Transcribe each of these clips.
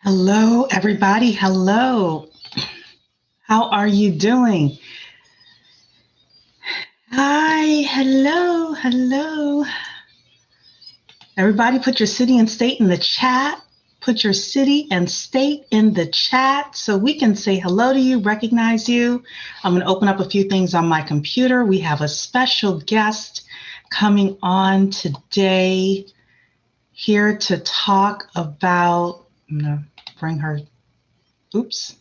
Hello, everybody. Hello. How are you doing? Hi. Hello. Hello. Everybody, put your city and state in the chat. Put your city and state in the chat so we can say hello to you, recognize you. I'm going to open up a few things on my computer. We have a special guest coming on today here to talk about, I'm going to bring her, oops.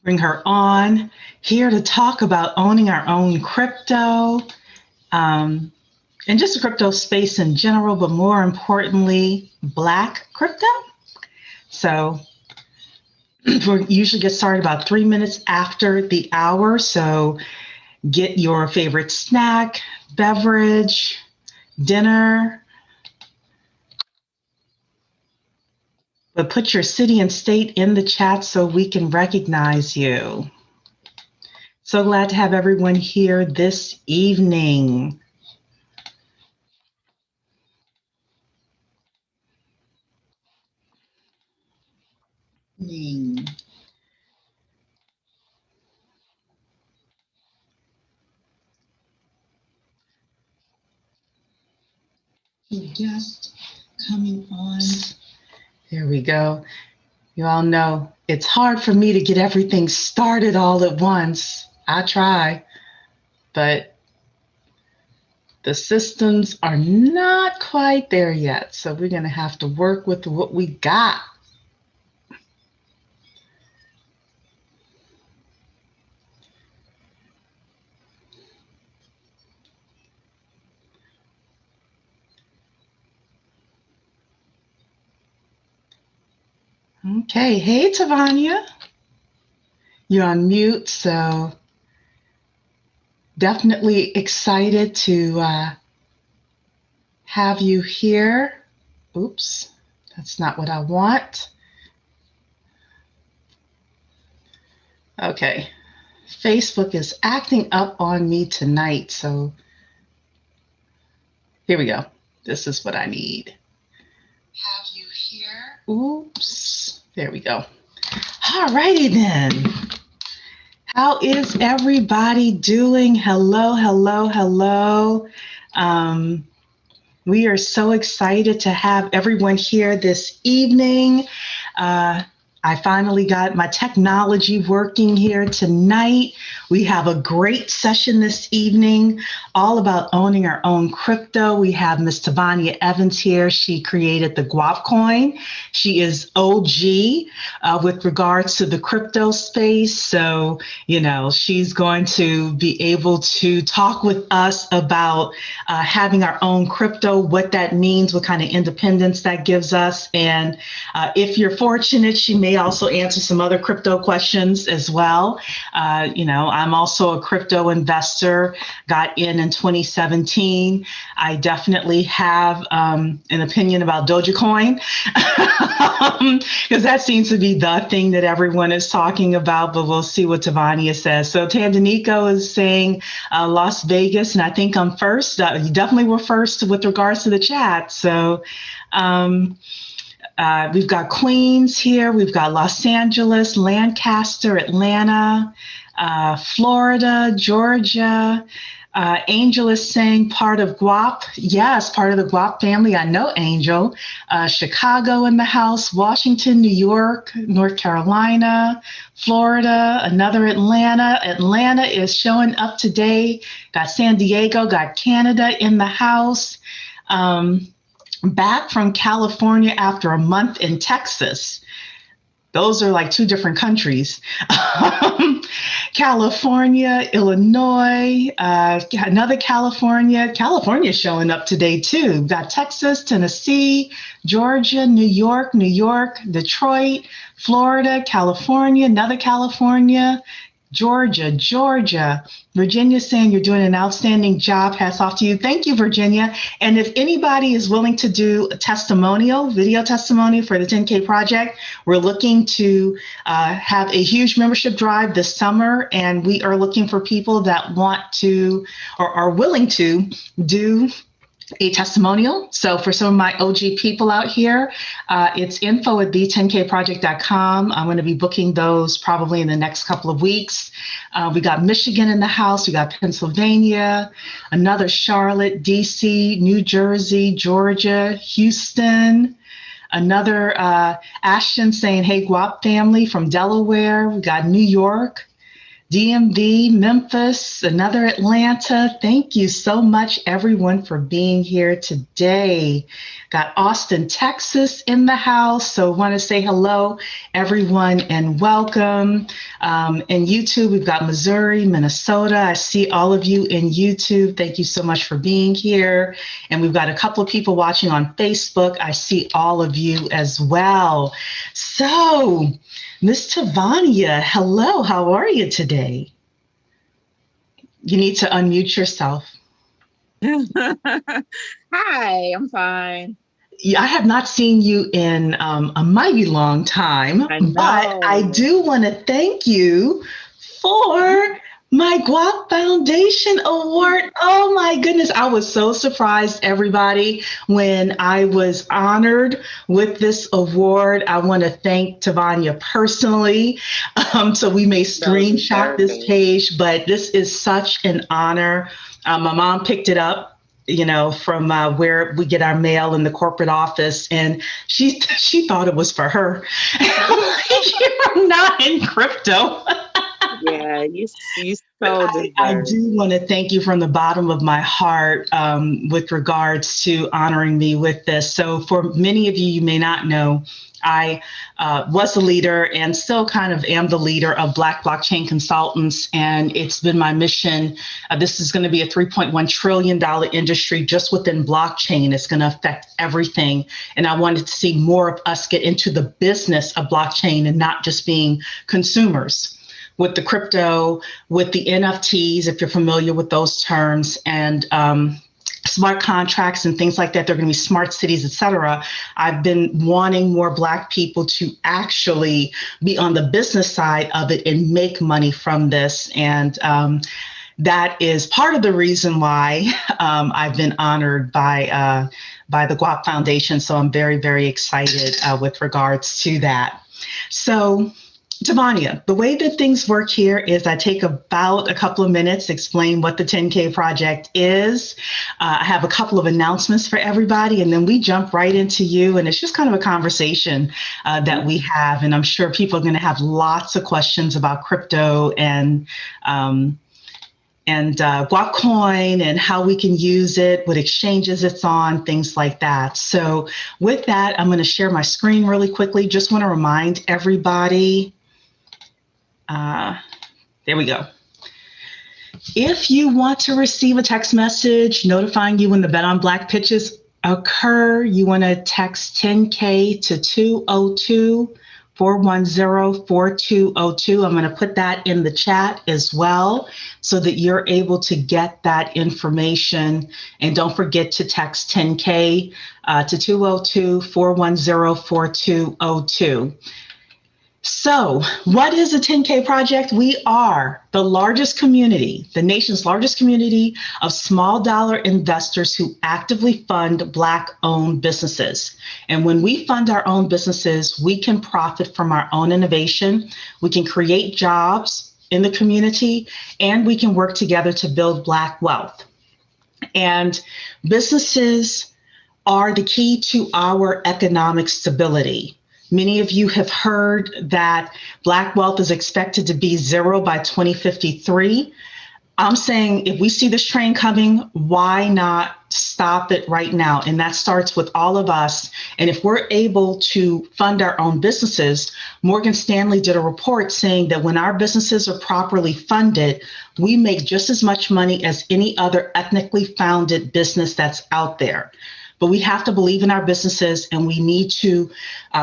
Bring her on here to talk about owning our own crypto and just the crypto space in general, but more importantly, Black crypto. So we usually get started about 3 minutes after the hour. So get your favorite snack, beverage, dinner, but put your city and state in the chat so we can recognize you. So glad to have everyone here this evening. Guest coming on. There we go. You all know it's hard for me to get everything started all at once. I try, but the systems are not quite there yet. So we're going to have to work with what we got. Okay. Hey, Tavania. You're on mute, so definitely excited to have you here. Oops, that's not what I want. Okay, Facebook is acting up on me tonight, so here we go. This is what I need. Have you here? Oops, there we go. All righty then. How is everybody doing? Hello, hello, hello. We are so excited to have everyone here this evening. I finally got my technology working here tonight. We have a great session this evening, all about owning our own crypto. We have Miss Tavania Evans here. She created the guac coin. She is OG with regards to the crypto space. So, you know, she's going to be able to talk with us about having our own crypto, what that means, what kind of independence that gives us. And if you're fortunate, she may also answer some other crypto questions as well. You know, I'm also a crypto investor, got in 2017. I definitely have an opinion about Dogecoin because that seems to be the thing that everyone is talking about, but we'll see what Tavania says. So Tandanico is saying Las Vegas, and I think I'm first. You definitely were first with regards to the chat. So we've got Queens here, we've got Los Angeles, Lancaster, Atlanta, Florida, Georgia. Angel is saying part of Guap. Yes, part of the Guap family. I know Angel. Chicago in the house, Washington, New York, North Carolina, Florida, another Atlanta. Atlanta is showing up today. Got San Diego, got Canada in the house. Back from California after a month in Texas. Those are like two different countries. California, Illinois, another California. California showing up today too. We've got Texas, Tennessee, Georgia, New York, Detroit, Florida, California, another California, Georgia. Virginia saying you're doing an outstanding job. Hats off to you. Thank you, Virginia. And if anybody is willing to do a testimonial, video testimonial for the 10K project, we're looking to have a huge membership drive this summer. And we are looking for people that want to or are willing to do a testimonial. So for some of my OG people out here, it's info at the10kproject.com. I'm going to be booking those probably in the next couple of weeks. We got Michigan in the house. We got Pennsylvania, another Charlotte, DC, New Jersey, Georgia, Houston. Another Ashton saying, hey, Guap family from Delaware. We got New York, DMV, Memphis, another Atlanta. Thank you so much, everyone, for being here today. Got Austin, Texas in the house. So want to say hello, everyone, and welcome. In YouTube, we've got Missouri, Minnesota. I see all of you in YouTube. Thank you so much for being here. And we've got a couple of people watching on Facebook. I see all of you as well. So, Miss Tavania, hello, how are you today? You need to unmute yourself. Hi, I'm fine. Yeah, I have not seen you in a mighty long time, I but I know. do want to thank you for my Guac Foundation Award. Oh my goodness, I was so surprised, everybody, when I was honored with this award. I want to thank Tavania personally. So we may So screenshot this deserving. page, but this is such an honor. My mom picked it up, from where we get our mail in the corporate office, and she thought it was for her. You're not in crypto. Yeah, you But so I deserve do want it. to thank you from the bottom of my heart with regards to honoring me with this. So, for many of you, you may not know, I was a leader and still kind of am the leader of Black Blockchain Consultants. And it's been my mission. This is going to be a $3.1 trillion industry just within blockchain. It's going to affect everything. And I wanted to see more of us get into the business of blockchain and not just being consumers with the crypto, with the NFTs, if you're familiar with those terms, and smart contracts and things like that. They're going to be smart cities, et cetera. I've been wanting more Black people to actually be on the business side of it and make money from this. And that is part of the reason why I've been honored by the Guap Foundation. So I'm very, very excited with regards to that. So, Tavania, the way that things work here is I take about a couple of minutes to explain what the 10K project is. I have a couple of announcements for everybody, and then we jump right into you. And it's just kind of a conversation that we have. And I'm sure people are going to have lots of questions about crypto and Guacoin and how we can use it, what exchanges it's on, things like that. So with that, I'm going to share my screen really quickly. Just want to remind everybody. There we go. If you want to receive a text message notifying you when the Bet on Black pitches occur, you want to text 10K to 202-410-4202. I'm going to put that in the chat as well so that you're able to get that information. And don't forget to text 10K to 202-410-4202. So, what is a 10K project? We are the largest community, the nation's largest community of small dollar investors who actively fund Black-owned businesses. And when we fund our own businesses, we can profit from our own innovation, we can create jobs in the community, and we can work together to build Black wealth. And businesses are the key to our economic stability. Many of you have heard that Black wealth is expected to be zero by 2053. I'm saying if we see this train coming, why not stop it right now? And that starts with all of us. And if we're able to fund our own businesses, Morgan Stanley did a report saying that when our businesses are properly funded, we make just as much money as any other ethnically founded business that's out there. But we have to believe in our businesses, and we need to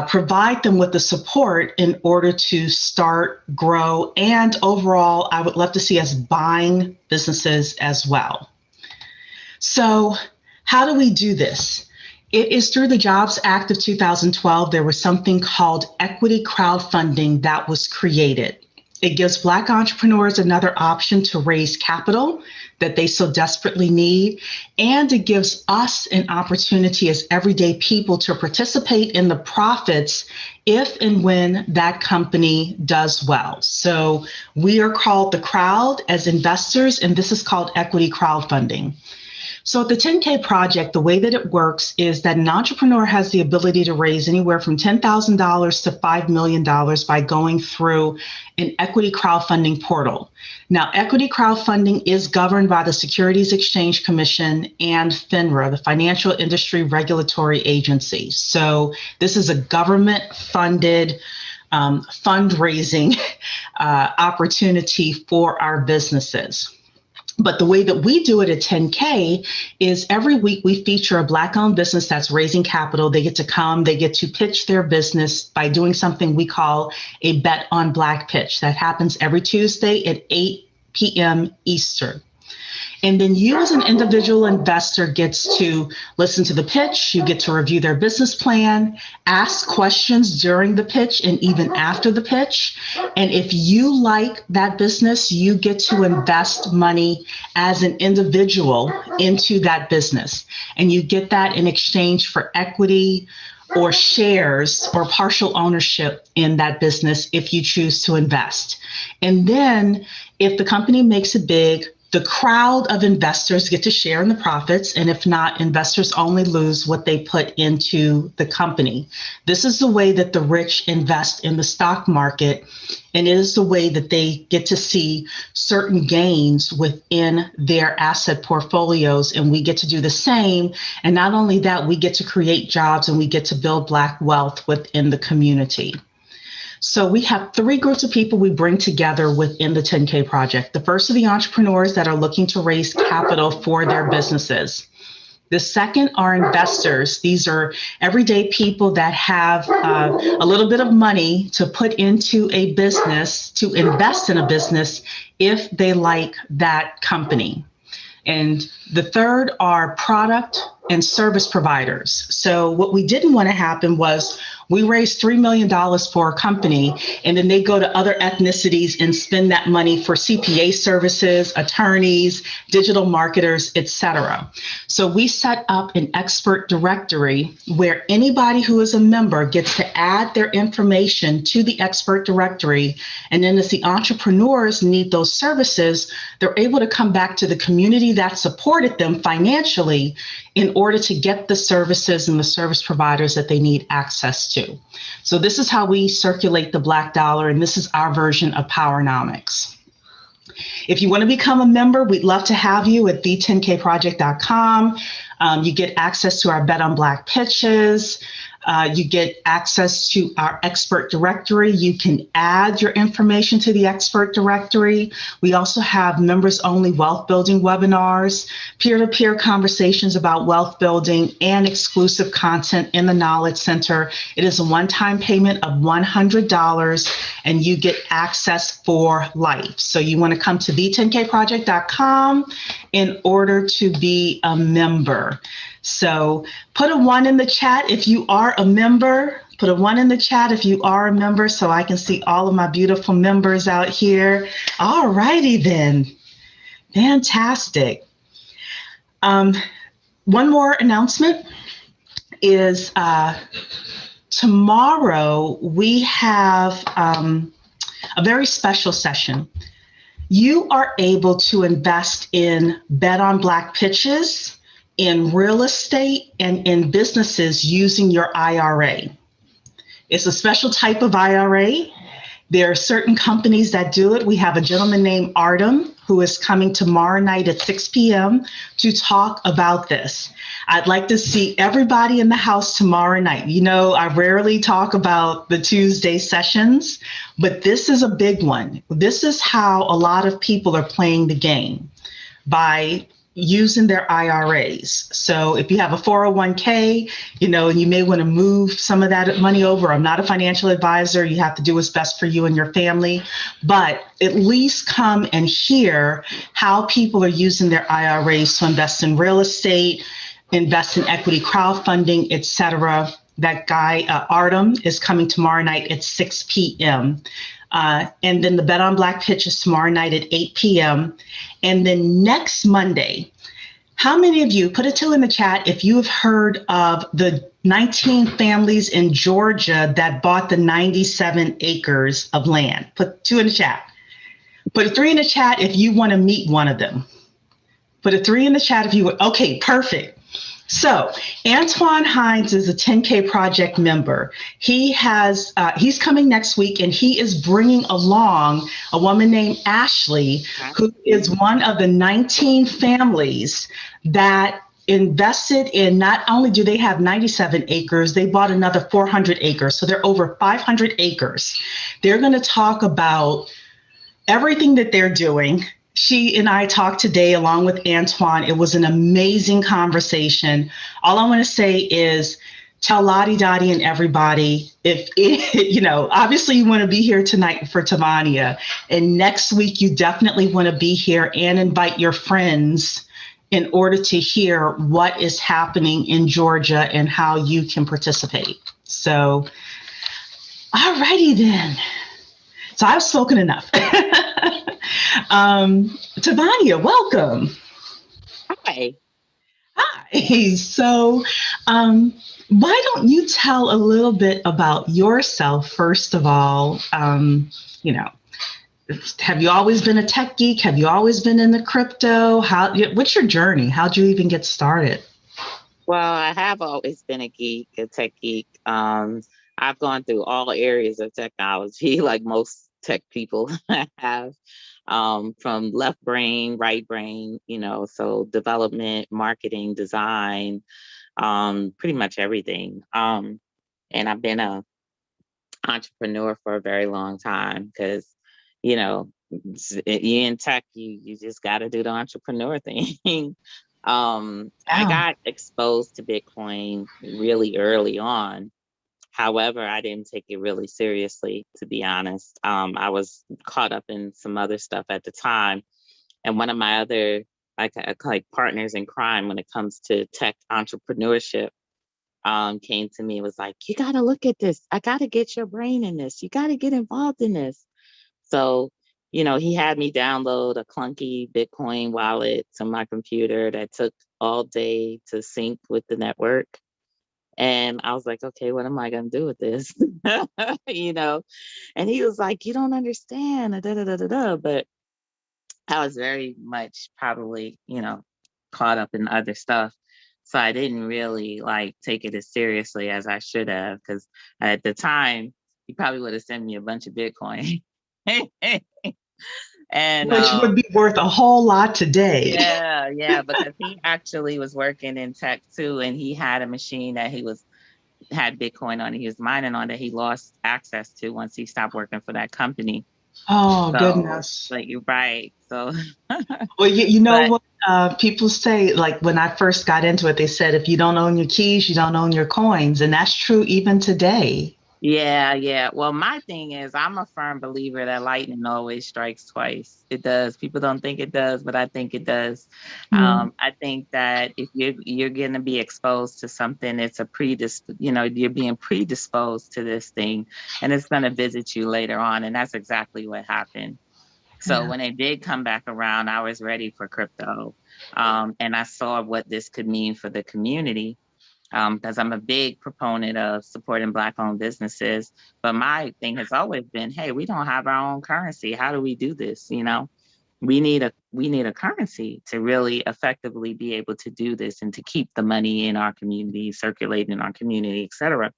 provide them with the support in order to start, grow, and overall, I would love to see us buying businesses as well. So how do we do this? It is through the Jobs Act of 2012. There was something called equity crowdfunding that was created. It gives Black entrepreneurs another option to raise capital that they so desperately need. And it gives us an opportunity as everyday people to participate in the profits if and when that company does well. So we are called the crowd as investors, and this is called equity crowdfunding. So at the 10K Project, the way that it works is that an entrepreneur has the ability to raise anywhere from $10,000 to $5 million by going through an equity crowdfunding portal. Now, equity crowdfunding is governed by the Securities Exchange Commission and FINRA, the Financial Industry Regulatory Agency. So this is a government-funded fundraising opportunity for our businesses. But the way that we do it at 10K is every week we feature a Black-owned business that's raising capital. They get to come, they get to pitch their business by doing something we call a Bet on Black pitch. That happens every Tuesday at 8 p.m. Eastern. And then you as an individual investor gets to listen to the pitch, you get to review their business plan, ask questions during the pitch and even after the pitch. And if you like that business, you get to invest money as an individual into that business. And you get that in exchange for equity or shares or partial ownership in that business if you choose to invest. And then if the company makes it big, the crowd of investors get to share in the profits, and if not, investors only lose what they put into the company. This is the way that the rich invest in the stock market, and it is the way that they get to see certain gains within their asset portfolios, and we get to do the same. And not only that, we get to create jobs and we get to build Black wealth within the community. So we have three groups of people we bring together within the 10K Project. The first are the entrepreneurs that are looking to raise capital for their businesses. The second are investors. These are everyday people that have a little bit of money to put into a business, to invest in a business if they like that company. And the third are product and service providers. So what we didn't want to happen was we raised $3 million for a company, and then they go to other ethnicities and spend that money for CPA services, attorneys, digital marketers, etc. So we set up an expert directory where anybody who is a member gets to add their information to the expert directory. And then as the entrepreneurs need those services, they're able to come back to the community that supported them financially in order to get the services and the service providers that they need access to. So this is how we circulate the Black dollar, and this is our version of Powernomics. If you want to become a member, we'd love to have you at the10kproject.com. You get access to our Bet on Black pitches. You get access to our expert directory. You can add your information to the expert directory. We also have members only wealth building webinars, peer-to-peer conversations about wealth building, and exclusive content in the Knowledge Center. It is a one-time payment of $100 and you get access for life. So you want to come to the10kproject.com in order to be a member. So put a 1 in the chat if you are a member. Put a 1 in the chat if you are a member so I can see all of my beautiful members out here. All righty then. Fantastic. One more announcement is tomorrow we have a very special session. You are able to invest in Bet on Black pitches, in real estate, and in businesses using your IRA. It's a special type of IRA. There are certain companies that do it. We have a gentleman named Artem who is coming tomorrow night at 6 p.m. to talk about this. I'd like to see everybody in the house tomorrow night. You know, I rarely talk about the Tuesday sessions, but this is a big one. This is how a lot of people are playing the game, by using their IRAs. So if you have a 401k, you know, and you may want to move some of that money over. I'm not a financial advisor. You have to do what's best for you and your family, but at least come and hear how people are using their IRAs to invest in real estate, invest in equity crowdfunding, etc. That guy, Artem, is coming tomorrow night at 6 p.m. And then the Bet on Black pitch is tomorrow night at 8 p.m. And then next Monday, how many of you, put a two in the chat if you have heard of the 19 families in Georgia that bought the 97 acres of land? Put two in the chat. Put a three in the chat if you want to meet one of them. Put a three in the chat if you would. Okay, perfect. So Antoine Hines is a 10K project member. He's coming next week, and he is bringing along a woman named Ashley, who is one of the 19 families that invested in. Not only do they have 97 acres, they bought another 400 acres. So they're over 500 acres. They're going to talk about everything that they're doing. She and I talked today along with Antoine. It was an amazing conversation. All I want to say is tell Lottie Dottie and everybody, if obviously you want to be here tonight for Tavania, and next week you definitely want to be here and invite your friends in order to hear what is happening in Georgia and how you can participate. So, all righty then. So I've spoken enough. Tavania, welcome. Hi. Hi. So why don't you tell a little bit about yourself, first of all? Have you always been a tech geek? Have you always been in the crypto? What's your journey? How'd you even get started? Well, I have always been a geek, a tech geek. I've gone through all areas of technology, like most tech people have, from left brain, right brain, so development, marketing, design, pretty much everything. And I've been a entrepreneur for a very long time because, you know, you in tech, you just got to do the entrepreneur thing. I Wow. got exposed to Bitcoin really early on. However, I didn't take it really seriously, to be honest. I was caught up in some other stuff at the time. And one of my other like partners in crime when it comes to tech entrepreneurship came to me and was like, you got to look at this. I got to get your brain in this. You got to get involved in this. So, he had me download a clunky Bitcoin wallet to my computer that took all day to sync with the network. And I was like, okay, what am I going to do with this? you know? And he was like, you don't understand. Da, da, da, da, da. But I was very much probably, caught up in other stuff. So I didn't really like take it as seriously as I should have, because at the time, he probably would have sent me a bunch of Bitcoin. and Which would be worth a whole lot today. yeah, because he actually was working in tech too, and he had a machine that had Bitcoin on it. He was mining on that he lost access to once he stopped working for that company. Oh, So, goodness. like, you're right. So, Well, you know but what people say, like when I first got into it, they said, if you don't own your keys, you don't own your coins. And that's true even today. yeah, yeah. Well, my thing is, I'm a firm believer that lightning always strikes twice. It does. People don't think it does, but I think it does. Mm. I think that if you're going to be exposed to something, it's you're being predisposed to this thing, and it's going to visit you later on, and that's exactly what happened. So Yeah. when it did come back around, I was ready for crypto, and I saw what this could mean for the community because I'm a big proponent of supporting Black-owned businesses. But my thing has always been, hey, we don't have our own currency. How do we do this? We need a currency to really effectively be able to do this and to keep the money in our community, circulating in our community, et cetera.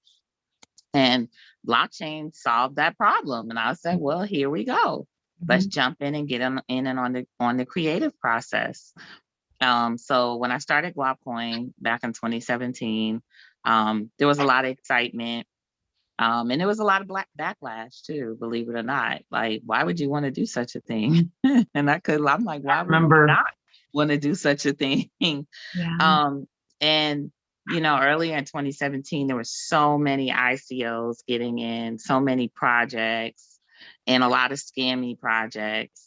And blockchain solved that problem. And I said, well, here we go. Let's Mhm. jump in and get in and on the creative process. So when I started Guapcoin back in 2017, there was a lot of excitement. And there was a lot of black backlash too, believe it or not. Like, why would you want to do such a thing? I'm like, why would you Remember. not want to do such a thing? Yeah. um, and earlier in 2017, there were so many ICOs getting in, so many projects, and a lot of scammy projects.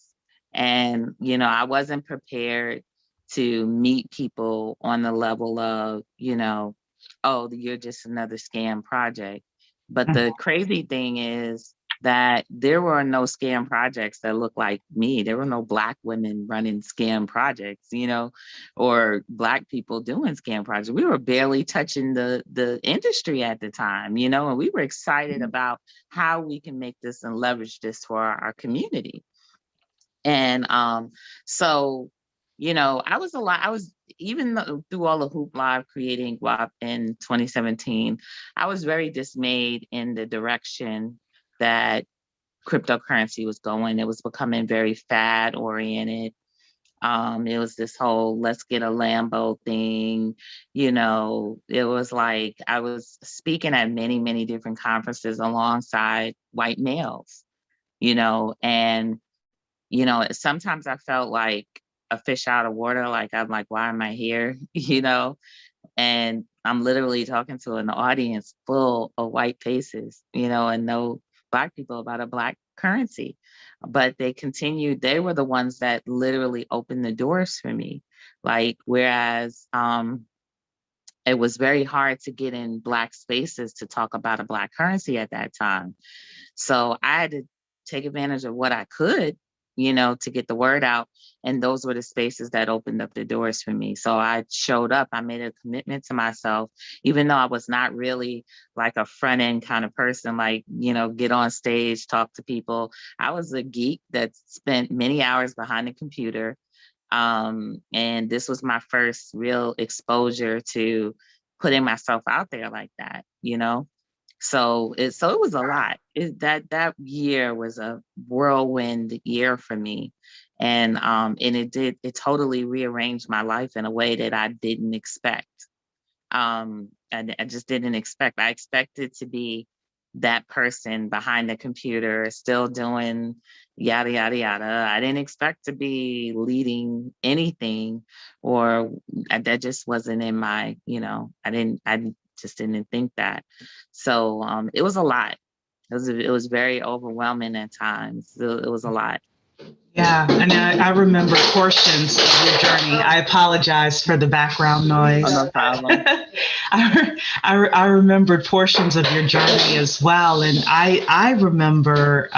And I wasn't prepared to meet people on the level of, oh, you're just another scam project. But the crazy thing is, that there were no scam projects that looked like me. There were no Black women running scam projects, or Black people doing scam projects. We were barely touching the industry at the time, and we were excited about how we can make this and leverage this for our community. And so, I was, even through all the hoopla of creating guap in 2017, I was very dismayed in the direction that cryptocurrency was going. It was becoming very fad oriented. It was this whole let's get a Lambo thing. It was like I was speaking at many, many different conferences alongside white males, and sometimes I felt like a fish out of water. Like, I'm like, why am I here? And I'm literally talking to an audience full of white faces, and no Black people about a Black currency. But they were the ones that literally opened the doors for me. Like, whereas it was very hard to get in Black spaces to talk about a Black currency at that time. So I had to take advantage of what I could, to get the word out. And those were the spaces that opened up the doors for me. So I showed up, I made a commitment to myself, even though I was not really like a front end kind of person, like, get on stage, talk to people. I was a geek that spent many hours behind the computer. And this was my first real exposure to putting myself out there like that, So it was a lot. That year was a whirlwind year for me. And it totally rearranged my life in a way that I didn't expect. And I just didn't expect. I expected to be that person behind the computer, still doing yada, yada, yada. I didn't expect to be leading anything, or that just wasn't in my, I just didn't think that. So it was a lot. It was very overwhelming at times. It was a lot. Yeah, and I remember portions of your journey. I apologize for the background noise. Oh, no problem. I remembered portions of your journey as well, and I remember,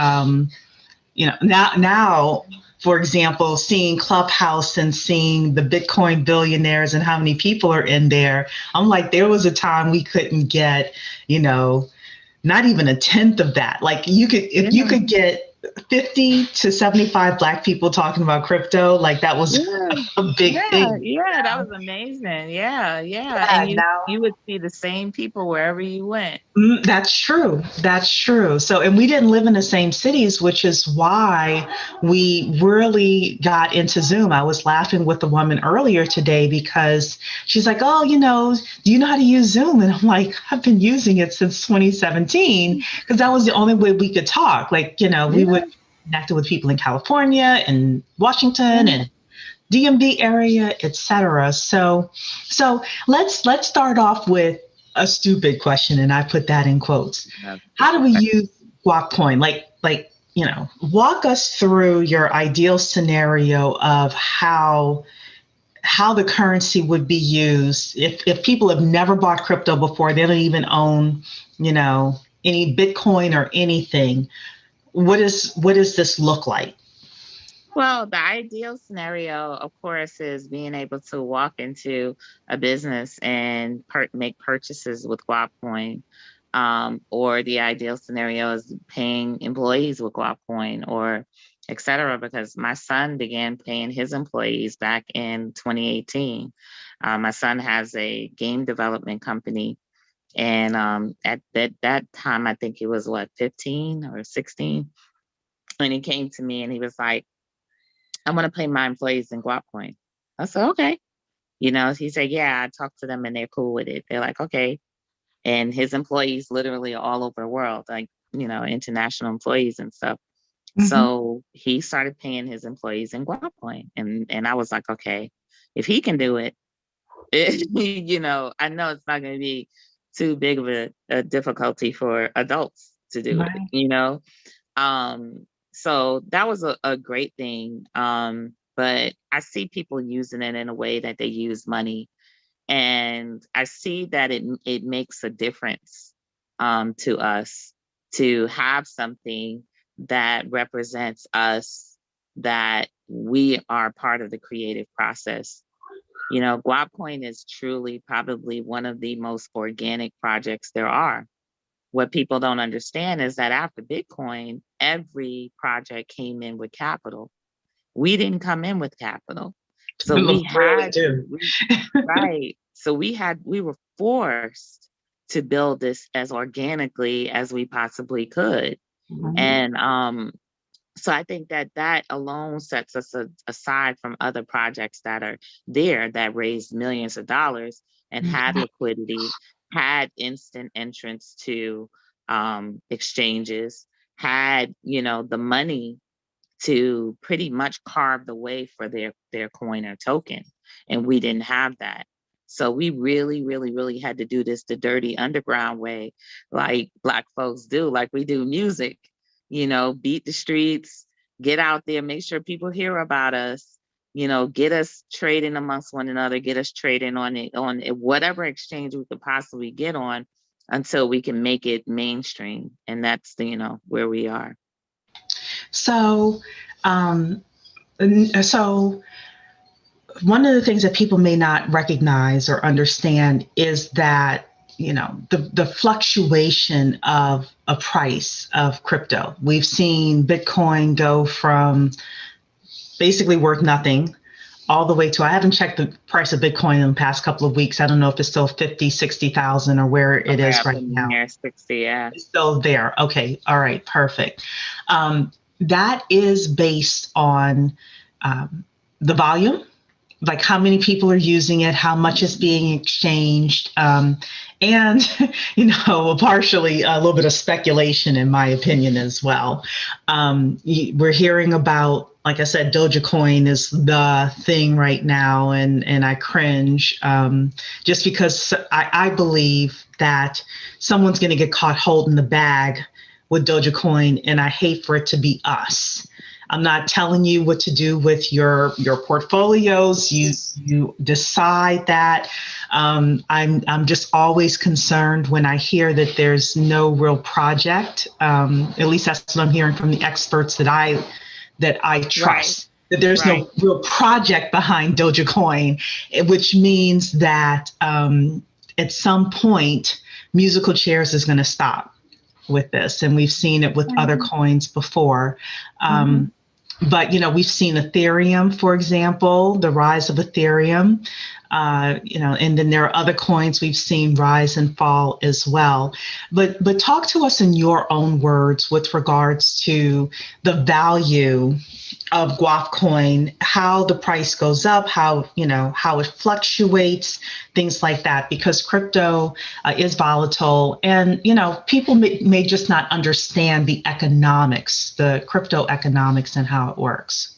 now, for example, seeing Clubhouse and seeing the Bitcoin billionaires and how many people are in there. I'm like, there was a time we couldn't get, not even a tenth of that. Like, if you could get 50 to 75 Black people talking about crypto, like that was a big thing. Yeah, that was amazing. Yeah. And you would see the same people wherever you went. That's true. That's true. So, and we didn't live in the same cities, which is why we really got into Zoom. I was laughing with a woman earlier today because she's like, oh, do you know how to use Zoom? And I'm like, I've been using it since 2017 because that was the only way we could talk. Like, we would connect with people in California and Washington and DMV area, etc. So let's start off with a stupid question, and I put that in quotes. How do we use guac coin? Like, walk us through your ideal scenario of how the currency would be used if people have never bought crypto before, they don't even own, any Bitcoin or anything. What does this look like? Well, the ideal scenario, of course, is being able to walk into a business and make purchases with Guapcoin. Or the ideal scenario is paying employees with Guapcoin, or et cetera, because my son began paying his employees back in 2018. My son has a game development company. And at that time, I think he was 15 or 16. And he came to me and he was like, I want to pay my employees in guap coin. I said, okay. He said, yeah, I talked to them and they're cool with it. They're like, okay. And his employees literally all over the world, like, international employees and stuff. Mm-hmm. So he started paying his employees in guap coin. And I was like, okay, if he can do it, I know it's not going to be too big of a difficulty for adults to do it, So that was a great thing. But I see people using it in a way that they use money. And I see that it makes a difference to us. to have something that represents us, that we are part of the creative process. You know, Guapcoin is truly probably one of the most organic projects there are. What people don't understand is that after Bitcoin, every project came in with capital. We didn't come in with capital. So People really do. right. So we were forced to build this as organically as we possibly could. And so I think that that alone sets us aside from other projects that are there that raised millions of dollars and had liquidity, had instant entrance to exchanges, had, you know, the money to pretty much carve the way for their coin or token. And we didn't have that. So we really, really, really had to do this the dirty underground way, like Black folks do, like we do music, you know, beat the streets, get out there, make sure people hear about us, you know, get us trading amongst one another, get us trading on whatever exchange we could possibly get on until we can make it mainstream. And that's the, you know, where we are. So, um, so one of the things that people may not recognize or understand is that, you know, the fluctuation of a price of crypto. We've seen Bitcoin go from basically worth nothing all the way to, I haven't checked the price of Bitcoin in the past couple of weeks. I don't know if it's still 50, 60,000 or where it is Up right in now. there, 60, yeah. It's still there. Okay. All right. Perfect. That is based on the volume, like how many people are using it, how much is being exchanged, and partially a little bit of speculation, in my opinion, as well. We're hearing about, like I said, Dogecoin is the thing right now, and I cringe just because I believe that someone's going to get caught holding the bag with Dogecoin, and I hate for it to be us. I'm not telling you what to do with your portfolios. You decide that. I'm just always concerned when I hear that there's no real project. At least that's what I'm hearing from the experts that I Right, trust. That there's right. no real project behind Dogecoin, which means that at some point musical chairs is going to stop with this, and we've seen it with other coins before. But we've seen Ethereum, for example, the rise of Ethereum. And then there are other coins we've seen rise and fall as well. But talk to us in your own words with regards to the value of guac coin, how the price goes up, how it fluctuates, things like that, because crypto is volatile, and people may just not understand the economics, the crypto economics, and how it works.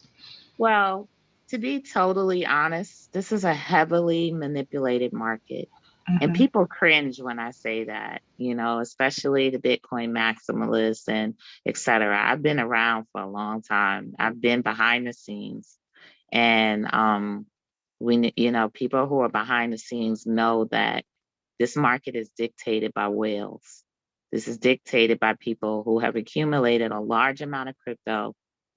Well, to be totally honest, this is a heavily manipulated market. And Mm-hmm. people cringe when I say that, you know, especially the Bitcoin maximalists and et cetera. I've been around for a long time. I've been behind the scenes. And when people who are behind the scenes know that this market is dictated by whales. This is dictated by people who have accumulated a large amount of crypto,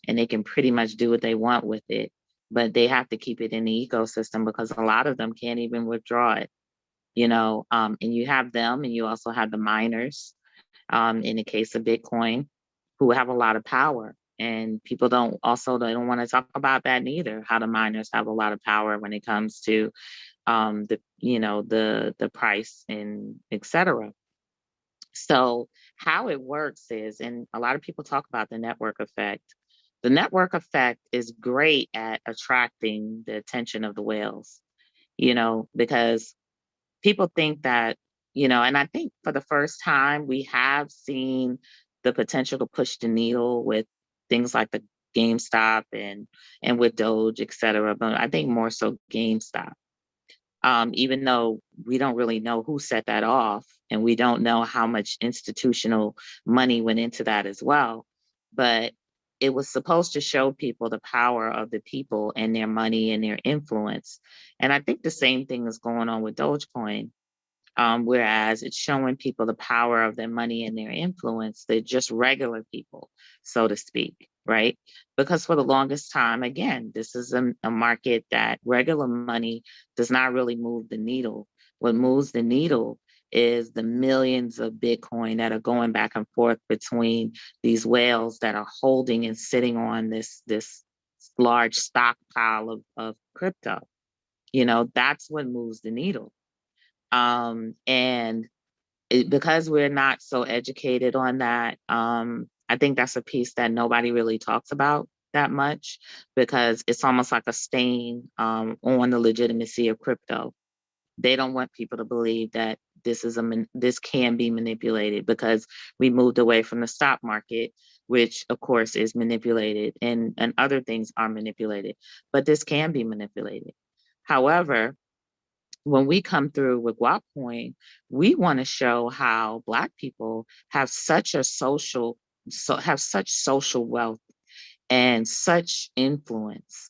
and they can pretty much do what they want with it, but they have to keep it in the ecosystem because a lot of them can't even withdraw it, and you have them, and you also have the miners, in the case of Bitcoin, who have a lot of power. And people they don't want to talk about that neither, how the miners have a lot of power when it comes to the price and et cetera. So how it works is, and a lot of people talk about the network effect. The network effect is great at attracting the attention of the whales, because people think that, and I think for the first time we have seen the potential to push the needle with things like the GameStop and with Doge, et cetera. But I think more so GameStop, even though we don't really know who set that off, and we don't know how much institutional money went into that as well. But it was supposed to show people the power of the people and their money and their influence. And I think the same thing is going on with Dogecoin. Whereas it's showing people the power of their money and their influence. They're just regular people, so to speak, right? Because for the longest time, again, this is a market that regular money does not really move the needle. What moves the needle is the millions of Bitcoin that are going back and forth between these whales that are holding and sitting on this large stockpile of crypto. That's what moves the needle. And because we're not so educated on that, I think that's a piece that nobody really talks about that much, because it's almost like a stain on the legitimacy of crypto. They don't want people to believe that this can be manipulated, because we moved away from the stock market, which of course is manipulated, and other things are manipulated, but this can be manipulated. However, when we come through with guac coin, we want to show how Black people have such social wealth and such influence.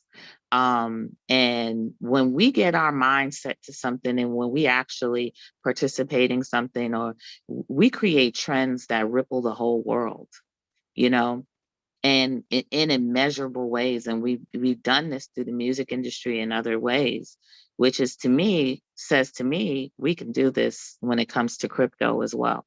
And when we get our mindset to something, and when we actually participate in something, or we create trends that ripple the whole world, you know, and in immeasurable ways. And we've done this through the music industry and other ways, which says to me, we can do this when it comes to crypto as well.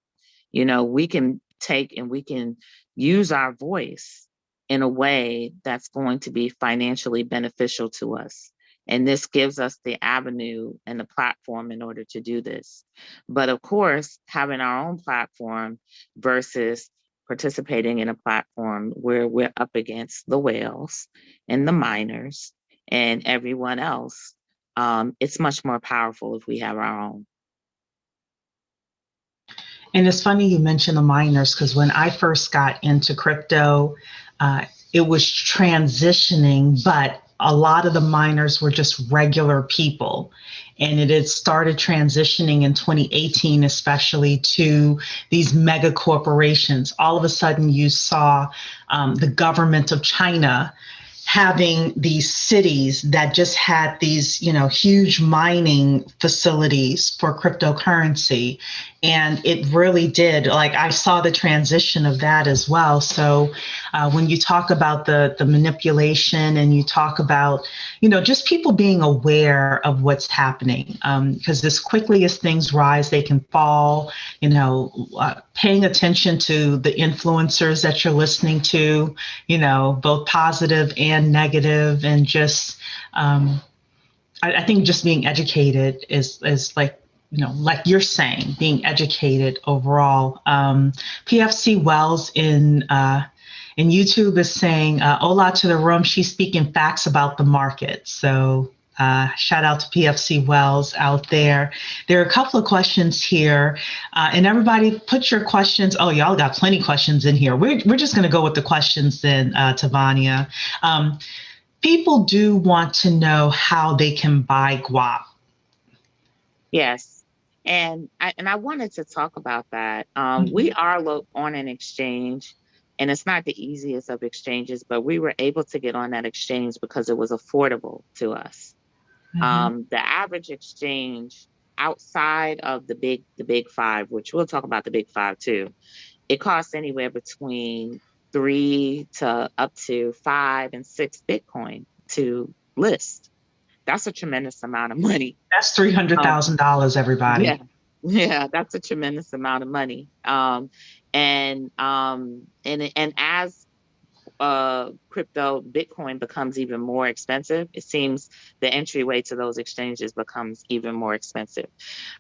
We can take and we can use our voice in a way that's going to be financially beneficial to us. And this gives us the avenue and the platform in order to do this. But of course, having our own platform versus participating in a platform where we're up against the whales and the miners and everyone else, it's much more powerful if we have our own. And it's funny you mentioned the miners, because when I first got into crypto, it was transitioning, but a lot of the miners were just regular people. And it had started transitioning in 2018, especially to these mega corporations. All of a sudden, you saw the government of China having these cities that just had these, huge mining facilities for cryptocurrency. And it really did, like, I saw the transition of that as well. So when you talk about the manipulation, and you talk about, just people being aware of what's happening, because as quickly as things rise, they can fall, paying attention to the influencers that you're listening to, both positive and negative, and just, I think just being educated is like, like you're saying, being educated overall. PFC Wells in YouTube is saying, hola to the room. She's speaking facts about the market. So shout out to PFC Wells out there. There are a couple of questions here, and everybody put your questions. Oh, y'all got plenty of questions in here. We're just going to go with the questions then, Tavania. People do want to know how they can buy guap. Yes. And I wanted to talk about that. We are on an exchange, and it's not the easiest of exchanges, but we were able to get on that exchange because it was affordable to us. The average exchange outside of the big five, which we'll talk about the big five too, it costs anywhere between 3 to up to 5 and 6 Bitcoin to list. That's a tremendous amount of money. That's $300,000, everybody. Yeah, that's a tremendous amount of money. And as crypto Bitcoin becomes even more expensive, it seems the entryway to those exchanges becomes even more expensive.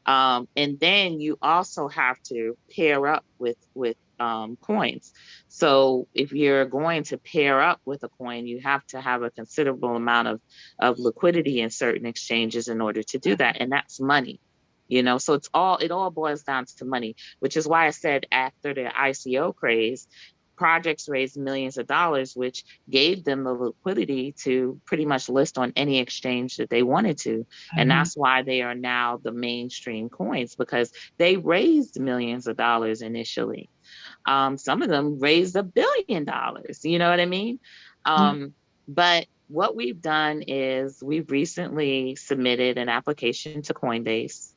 And then you also have to pair up with coins. So if you're going to pair up with a coin, you have to have a considerable amount of liquidity in certain exchanges in order to do that. And that's money. So it all boils down to money, which is why I said after the ICO craze, projects raised millions of dollars, which gave them the liquidity to pretty much list on any exchange that they wanted to. And that's why they are now the mainstream coins, because they raised millions of dollars initially. Some of them raised $1 billion, you know what I mean? But what we've done is we've recently submitted an application to Coinbase.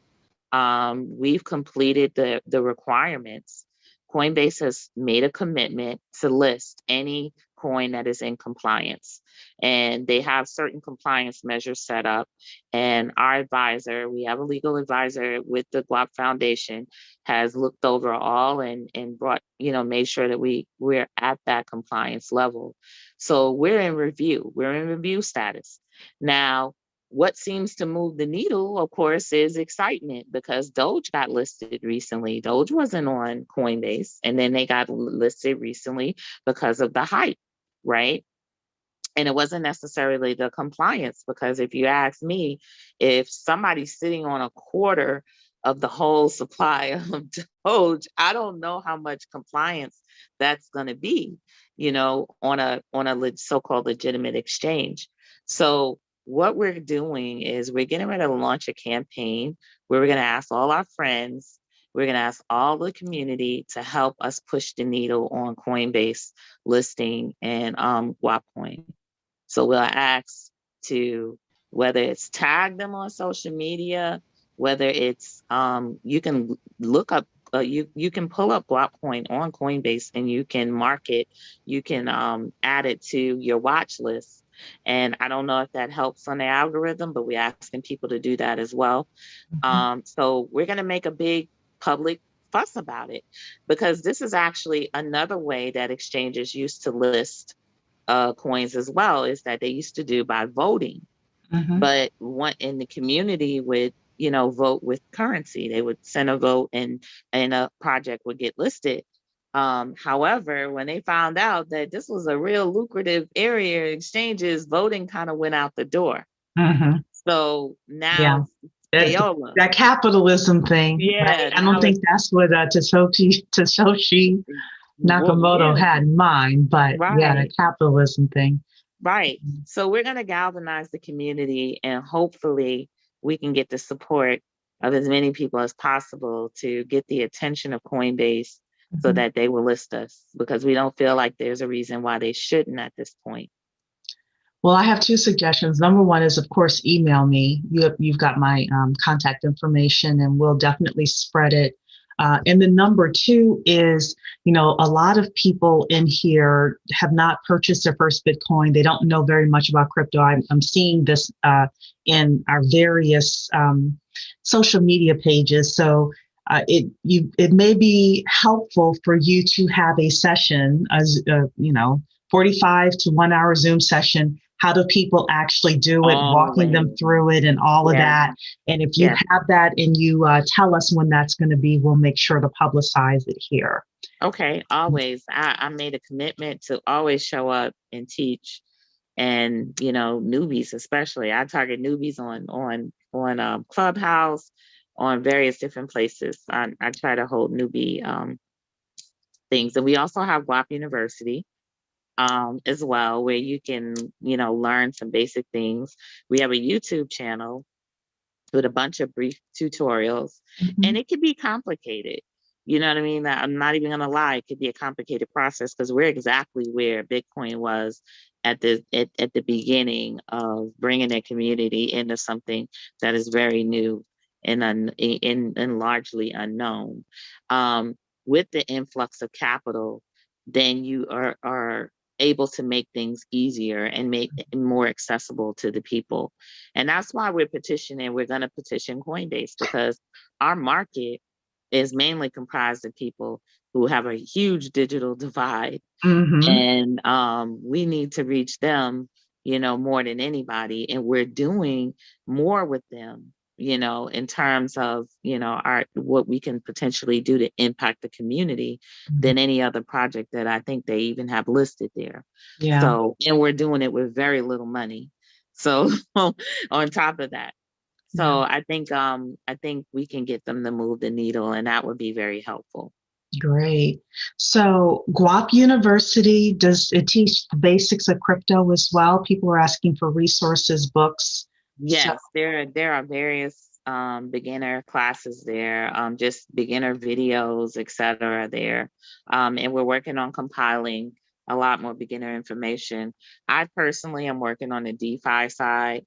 We've completed the requirements. Coinbase has made a commitment to list any coin that is in compliance. And they have certain compliance measures set up. And our advisor, we have a legal advisor with the Guap Foundation, has looked over all and brought, made sure that we're at that compliance level. So we're in review. We're in review status. Now, what seems to move the needle, of course, is excitement, because Doge got listed recently. Doge wasn't on Coinbase, and then they got listed recently because of the hype, right? And it wasn't necessarily the compliance, because if you ask me, if somebody's sitting on a quarter of the whole supply of Doge, I don't know how much compliance that's going to be, on a so-called legitimate exchange. So what we're doing is we're getting ready to launch a campaign where we're going to ask all our friends, we're going to ask all the community to help us push the needle on Coinbase listing and Guapcoin. So we'll ask to, whether it's tag them on social media, whether it's you can look up you can pull up Guapcoin on Coinbase and you can mark it, you can add it to your watch list. And I don't know if that helps on the algorithm, but we're asking people to do that as well. So we're going to make a big public fuss about it, because this is actually another way that exchanges used to list coins as well, is that they used to do by voting. But one in the community would, vote with currency. They would send a vote and a project would get listed. However, when they found out that this was a real lucrative area, exchanges, voting kind of went out the door. So now it's payola. That capitalism thing, right? I don't think that's what Satoshi Nakamoto had in mind, but the capitalism thing. Right. So we're going to galvanize the community, and hopefully we can get the support of as many people as possible to get the attention of Coinbase so that they will list us, because we don't feel like there's a reason why they shouldn't at this point. Well, I have two suggestions. Number one is, of course, email me. You've got my contact information, and we'll definitely spread it. And then number two is, a lot of people in here have not purchased their first Bitcoin. They don't know very much about crypto. I'm seeing this in our various social media pages. So it may be helpful for you to have a session, as 45 to 1 hour Zoom session. How do people actually do it? Walking them through it and all of that. And if you have that and you tell us when that's going to be, we'll make sure to publicize it here. Okay, always. I made a commitment to always show up and teach, and newbies especially. I target newbies on Clubhouse, on various different places. I try to hold newbie things, and we also have Guap University as well, where you can learn some basic things. We have a YouTube channel with a bunch of brief tutorials, and it can be complicated. You know what I mean? I'm not even gonna lie, it could be a complicated process, because we're exactly where Bitcoin was at the beginning of bringing their community into something that is very new and largely unknown. With the influx of capital, then you are able to make things easier and make it more accessible to the people. And that's why we're petitioning. We're going to petition Coinbase, because our market is mainly comprised of people who have a huge digital divide. And we need to reach them, more than anybody. And we're doing more with them, in terms of, what we can potentially do to impact the community than any other project that I think they even have listed there. So, and we're doing it with very little money. So on top of that. So I think we can get them to move the needle, and that would be very helpful. Great. So Guap University, does it teach the basics of crypto as well? People are asking for resources, books. Yes, there are various beginner classes there, just beginner videos, etc. there. And we're working on compiling a lot more beginner information. I personally am working on the DeFi side.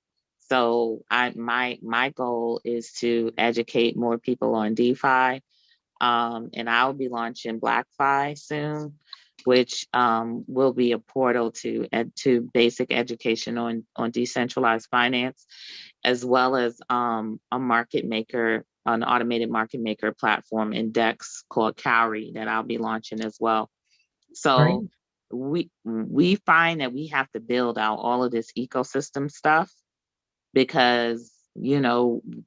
So my goal is to educate more people on DeFi. And I'll be launching BlackFi soon, which will be a portal to basic education on decentralized finance, as well as a market maker, an automated market maker platform index called Cowrie that I'll be launching as well. Right. So we find that we have to build out all of this ecosystem stuff because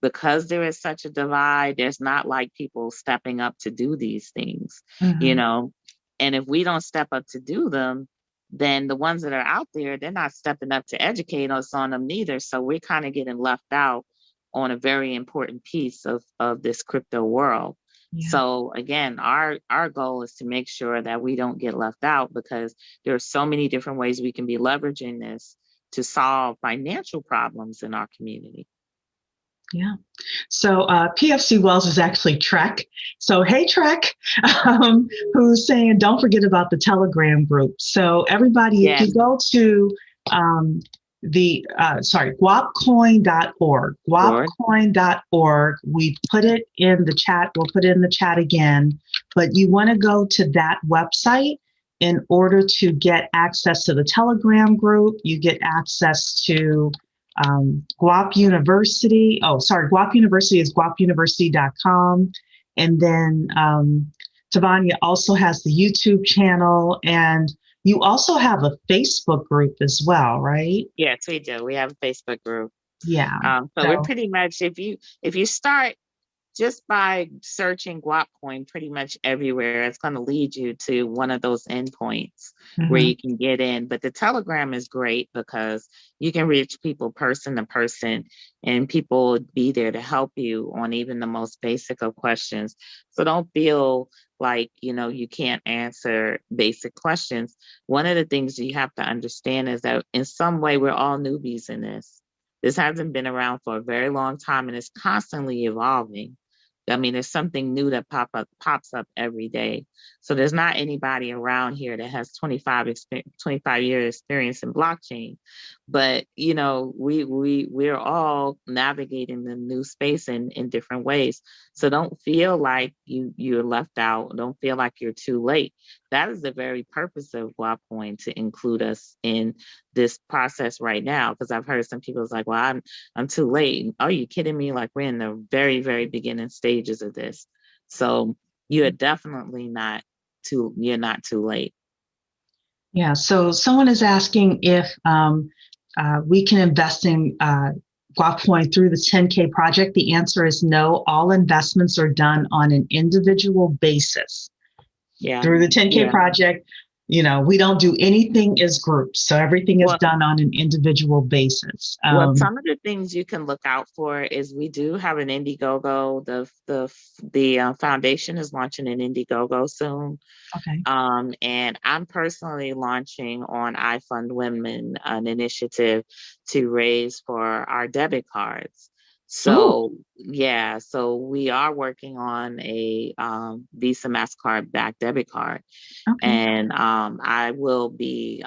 because there is such a divide, there's not like people stepping up to do these things, you Mhm. know and if we don't step up to do them, then the ones that are out there, they're not stepping up to educate us on them neither, so we're kind of getting left out on a very important piece of this crypto world. Yeah. So again, our goal is to make sure that we don't get left out, because there are so many different ways we can be leveraging this to solve financial problems in our community. Yeah. So PFC Wells is actually Trek. So hey Trek, who's saying don't forget about the Telegram group. So everybody, if Yes, you go to guapcoin.org, Lord. guapcoin.org, we put it in the chat. We'll put it in the chat again. But you want to go to that website in order to get access to the Telegram group. You get access to Guap University. Oh, sorry, Guap University is guapuniversity.com. And then Tavania also has the YouTube channel, and you also have a Facebook group as well, right? Yes, we do. We have a Facebook group. Yeah. So we're So, pretty much, if you start just by searching guap coin pretty much everywhere, it's going to lead you to one of those endpoints where mhm. you can get in. But the Telegram is great because you can reach people person to person, and people will be there to help you on even the most basic of questions. So don't feel like, you can't answer basic questions. One of the things you have to understand is that in some way, we're all newbies in this. This hasn't been around for a very long time, and it's constantly evolving. I mean, there's something new that pops up every day. So there's not anybody around here that has 25 year experience in blockchain, but we're all navigating the new space in different ways. So don't feel like you're left out. Don't feel like you're too late. That is the very purpose of WildCoin, to include us in this process right now. Because I've heard some people's like, well, I'm too late. Are you kidding me? Like, we're in the very, very beginning stages of this. So you're definitely you're not too late. Yeah. So someone is asking if we can invest in Guapcoin through the 10K project. The answer is no. All investments are done on an individual basis. Yeah. Through the 10K Yeah. project, we don't do anything as groups. So everything is Well, done on an individual basis. some of the things you can look out for is we do have an Indiegogo. The foundation is launching an Indiegogo soon. Okay. And I'm personally launching on I Fund Women an initiative to raise for our debit cards. Ooh, So yeah, so we are working on a Visa MasterCard backed debit card, okay. and I will be.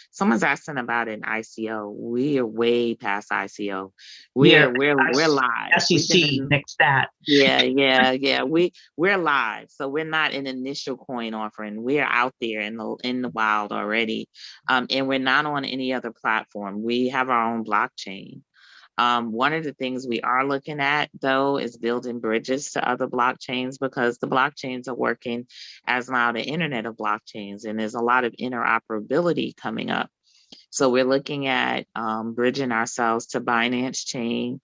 Someone's asking about an ICO. We are way past ICO. Yeah, We're live. We've been SEC in. next that. Yeah. We're live, so we're not an initial coin offering. We're out there in the wild already, and we're not on any other platform. We have our own blockchain. One of the things we are looking at, though, is building bridges to other blockchains, because the blockchains are working as now the internet of blockchains, and there's a lot of interoperability coming up. So we're looking at bridging ourselves to Binance Chain,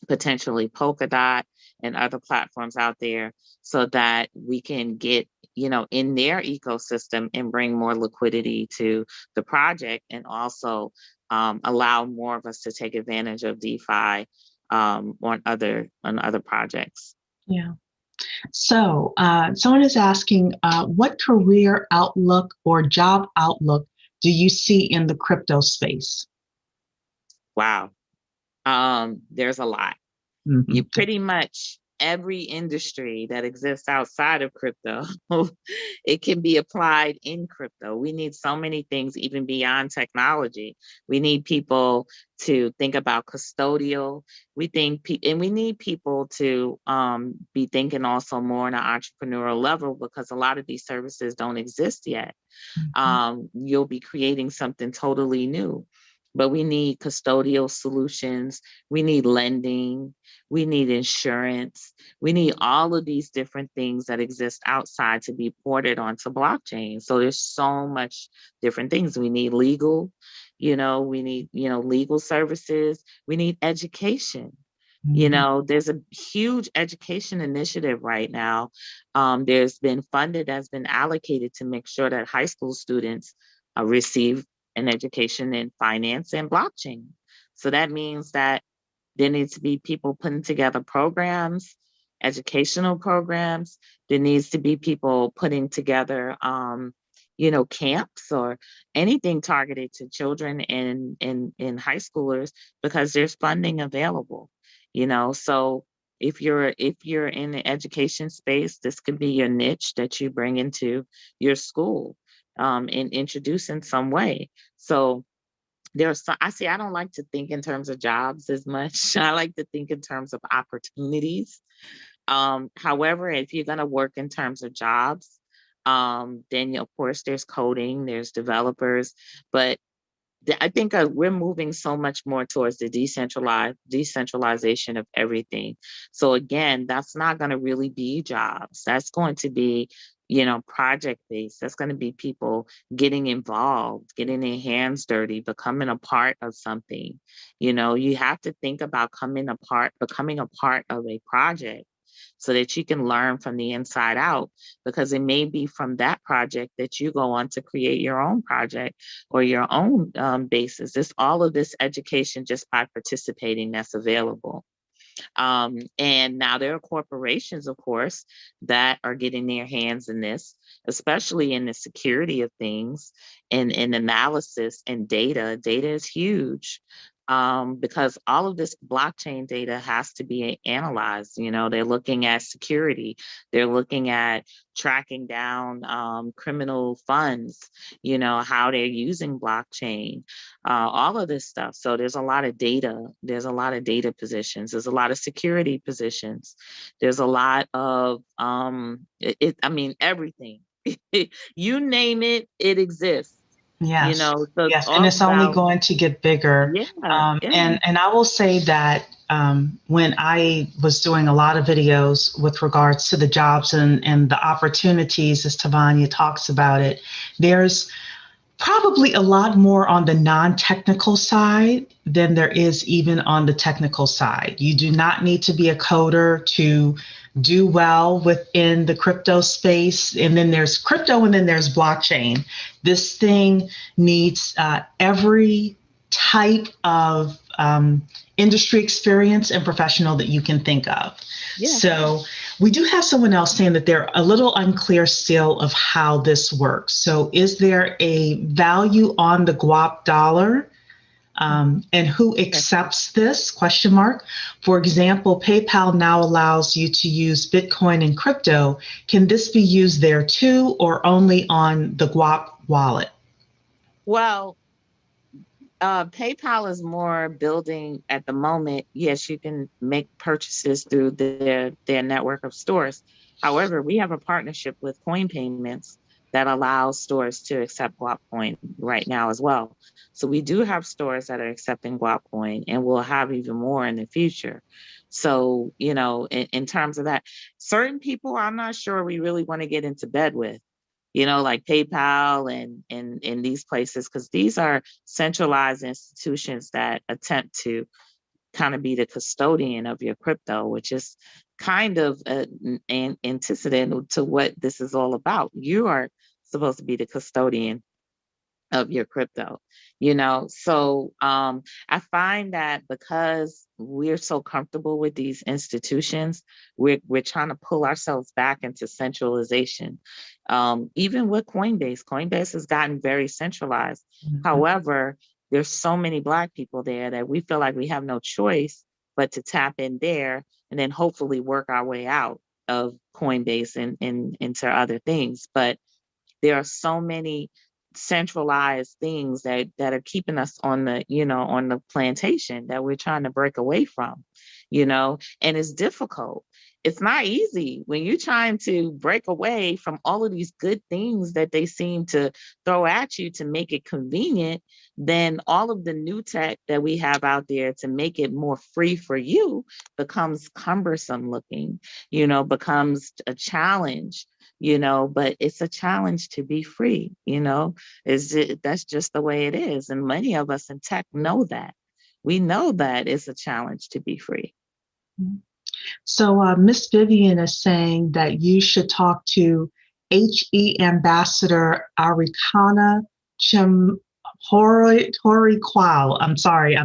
potentially Polkadot, and other platforms out there, so that we can get in their ecosystem and bring more liquidity to the project, and also allow more of us to take advantage of DeFi on other projects. Yeah. So someone is asking, what career outlook or job outlook do you see in the crypto space? Wow. There's a lot. Mm-hmm. You pretty much every industry that exists outside of crypto, it can be applied in crypto. We need so many things, even beyond technology. We need people to think about custodial. And we need people to be thinking also more on an entrepreneurial level, because a lot of these services don't exist yet. You'll be creating something totally new. But we need custodial solutions. We need lending. We need insurance. We need all of these different things that exist outside to be ported onto blockchain. So there's so much different things. We need legal, we need, legal services. We need education. There's a huge education initiative right now. There's been funded that's been allocated to make sure that high school students receive an education in finance and blockchain. So that means that there needs to be people putting together programs, educational programs. There needs to be people putting together, camps or anything targeted to children and high schoolers, because there's funding available. So if you're in the education space, this could be your niche that you bring into your school, and introduce in some way. So I don't like to think in terms of jobs as much. I like to think in terms of opportunities. However, if you're going to work in terms of jobs, then of course there's coding, there's developers, but I think we're moving so much more towards the decentralization of everything. So again, that's not going to really be jobs. That's going to be, project based. That's going to be people getting involved, getting their hands dirty, becoming a part of something. You have to think about becoming a part of a project, so that you can learn from the inside out, because it may be from that project that you go on to create your own project or your own basis. It's all of this education just by participating that's available. And now there are corporations, of course, that are getting their hands in this, especially in the security of things and analysis and data. Data is huge. Because all of this blockchain data has to be analyzed. They're looking at security, they're looking at tracking down criminal funds, how they're using blockchain, all of this stuff. So there's a lot of data. There's a lot of data positions. There's a lot of security positions. There's a lot of, everything. You name it, it exists. Yes. So it's Yes. And all it's only about, going to get bigger. yeah, yeah. And I will say that when I was doing a lot of videos with regards to the jobs and the opportunities, as Tavania talks about it, there's probably a lot more on the non-technical side than there is even on the technical side. You do not need to be a coder to do well within the crypto space. And then there's crypto and then there's blockchain. This thing needs every type of industry experience and professional that you can think of. Yeah. So we do have someone else saying that they're a little unclear still of how this works. So is there a value on the guap dollar? And who accepts this? Question mark. For example, PayPal now allows you to use Bitcoin and crypto. Can this be used there too, or only on the guap wallet? Well, PayPal is more building at the moment. Yes, you can make purchases through their network of stores. However, we have a partnership with Coin Payments that allows stores to accept Guap Coin right now as well. So we do have stores that are accepting Guap Coin, and we'll have even more in the future. So, in terms of that, certain people, I'm not sure we really want to get into bed with, like PayPal and these places, because these are centralized institutions that attempt to kind of be the custodian of your crypto, which is kind of an antecedent to what this is all about. You are supposed to be the custodian of your crypto, so I find that because we're so comfortable with these institutions, we're trying to pull ourselves back into centralization. Even with Coinbase has gotten very centralized. However, there's so many Black people there that we feel like we have no choice but to tap in there and then hopefully work our way out of Coinbase and into other things. But there are so many centralized things that are keeping us on the, on the plantation that we're trying to break away from, and it's difficult. It's not easy when you're trying to break away from all of these good things that they seem to throw at you to make it convenient. Then all of the new tech that we have out there to make it more free for you becomes cumbersome looking, becomes a challenge, but it's a challenge to be free, that's just the way it is. And many of us in tech know that. We know that it's a challenge to be free. So Miss Vivian is saying that you should talk to HE Ambassador Arikana Horikwal. I'm sorry,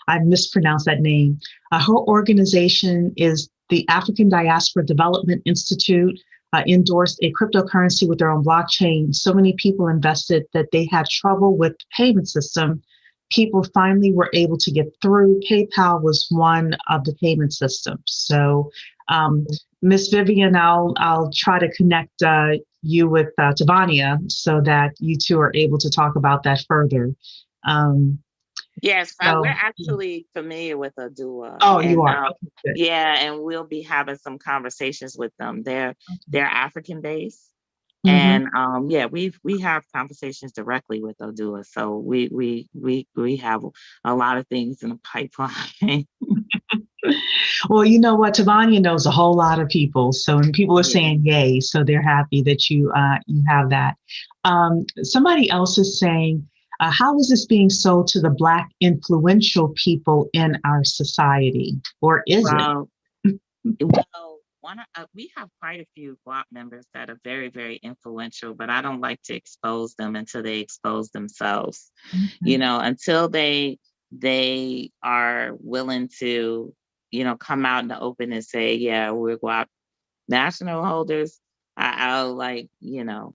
I mispronounced that name. Her organization is the African Diaspora Development Institute, endorsed a cryptocurrency with their own blockchain. So many people invested that they had trouble with the payment system. People finally were able to get through. PayPal was one of the payment systems. So, Miss Vivian, I'll try to connect you with Tavania so that you two are able to talk about that further. Yes, we're actually familiar with Adua. Oh, you are. Okay, yeah, and we'll be having some conversations with them. They're African based. Mm-hmm. And we have conversations directly with Odua. So we have a lot of things in the pipeline. Well, you know what? Tavania knows a whole lot of people. So and people are saying yay. So they're happy that you have that. Somebody else is saying, how is this being sold to the Black influential people in our society? Or is it? Well, we have quite a few guac members that are very, very influential, but I don't like to expose them until they expose themselves. Mm-hmm. Until they are willing to, come out in the open and say, yeah, we're guac national holders. I'll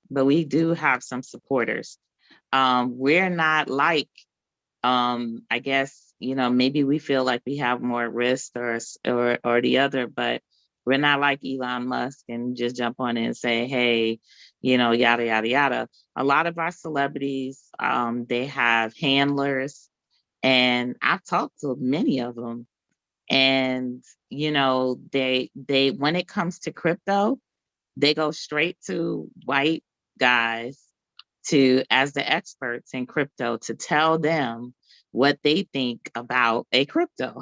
but we do have some supporters. We're not like, I guess, maybe we feel like we have more risk or the other, but we're not like Elon Musk and just jump on it and say, hey, yada, yada, yada. A lot of our celebrities, they have handlers, and I've talked to many of them. And, they when it comes to crypto, they go straight to white guys as the experts in crypto to tell them what they think about a crypto.